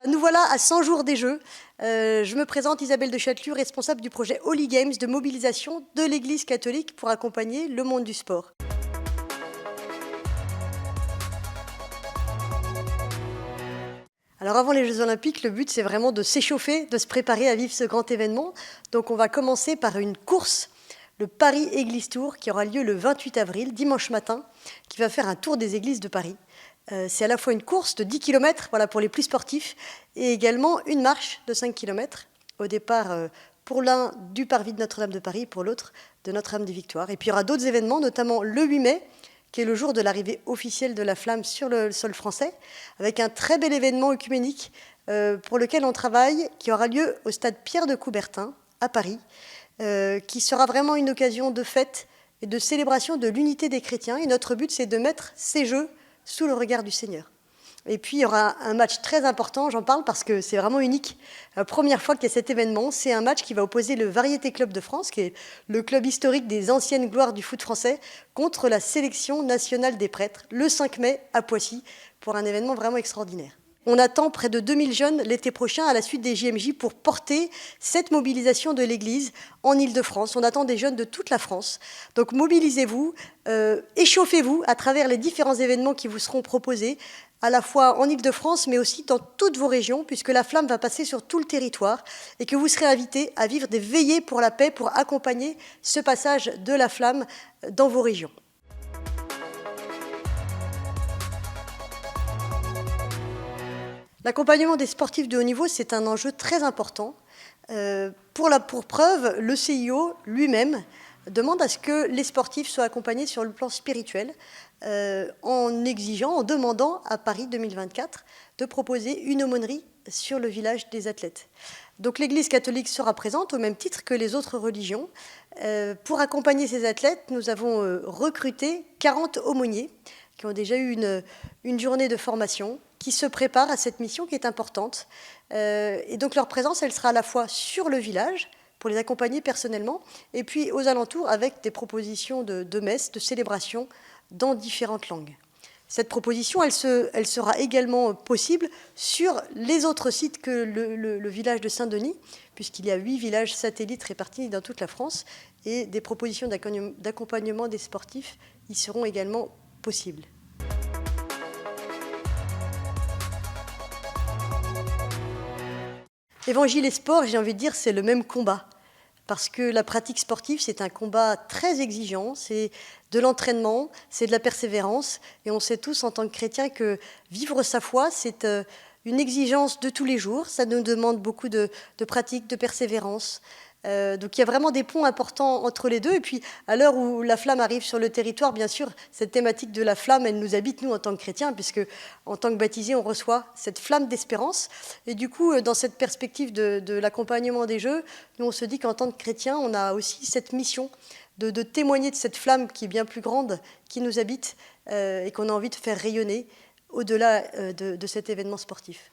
Nous voilà à 100 jours des Jeux. Je me présente Isabelle de Chatelus, responsable du projet Holy Games de mobilisation de l'Église catholique pour accompagner le monde du sport. Alors avant les Jeux Olympiques, le but c'est vraiment de s'échauffer, de se préparer à vivre ce grand événement. Donc on va commencer par une course, le Paris Église Tour, qui aura lieu le 28 avril, dimanche matin, qui va faire un tour des églises de Paris. C'est à la fois une course de 10 km voilà, pour les plus sportifs et également une marche de 5 km au départ pour l'un du parvis de Notre-Dame de Paris, pour l'autre de Notre-Dame des Victoires. Et puis il y aura d'autres événements, notamment le 8 mai, qui est le jour de l'arrivée officielle de la flamme sur le sol français, avec un très bel événement œcuménique pour lequel on travaille, qui aura lieu au stade Pierre de Coubertin, à Paris, qui sera vraiment une occasion de fête et de célébration de l'unité des chrétiens. Et notre but, c'est de mettre ces Jeux sous le regard du Seigneur. Et puis, il y aura un match très important, j'en parle parce que c'est vraiment unique. La première fois qu'il y a cet événement, c'est un match qui va opposer le Variété Club de France, qui est le club historique des anciennes gloires du foot français, contre la sélection nationale des prêtres, le 5 mai à Poissy, pour un événement vraiment extraordinaire. On attend près de 2000 jeunes l'été prochain à la suite des JMJ pour porter cette mobilisation de l'Église en Île-de-France. On attend des jeunes de toute la France. Donc mobilisez-vous, échauffez-vous à travers les différents événements qui vous seront proposés, à la fois en Île-de-France, mais aussi dans toutes vos régions, puisque la flamme va passer sur tout le territoire et que vous serez invités à vivre des veillées pour la paix, pour accompagner ce passage de la flamme dans vos régions. L'accompagnement des sportifs de haut niveau, c'est un enjeu très important. Pour preuve, le CIO lui-même demande à ce que les sportifs soient accompagnés sur le plan spirituel, en exigeant, en demandant à Paris 2024 de proposer une aumônerie sur le village des athlètes. Donc l'Église catholique sera présente au même titre que les autres religions. Pour accompagner ces athlètes, nous avons recruté 40 aumôniers qui ont déjà eu une journée de formation, qui se préparent à cette mission qui est importante. Et donc leur présence, elle sera à la fois sur le village, pour les accompagner personnellement, et puis aux alentours avec des propositions de messes, de célébrations dans différentes langues. Cette proposition, elle sera également possible sur les autres sites que le village de Saint-Denis, puisqu'il y a 8 villages satellites répartis dans toute la France, et des propositions d'accompagnement des sportifs y seront également possibles. Évangile et sport, j'ai envie de dire, c'est le même combat. Parce que la pratique sportive, c'est un combat très exigeant, c'est de l'entraînement, c'est de la persévérance. Et on sait tous, en tant que chrétiens, que vivre sa foi, c'est une exigence de tous les jours. Ça nous demande beaucoup de pratique, de persévérance. Donc il y a vraiment des ponts importants entre les deux. Et puis, à l'heure où la flamme arrive sur le territoire, bien sûr, cette thématique de la flamme, elle nous habite, nous, en tant que chrétiens, puisque, en tant que baptisés, on reçoit cette flamme d'espérance. Et du coup, dans cette perspective de l'accompagnement des Jeux, nous, on se dit qu'en tant que chrétiens, on a aussi cette mission de témoigner de cette flamme qui est bien plus grande, qui nous habite, et qu'on a envie de faire rayonner au-delà de cet événement sportif.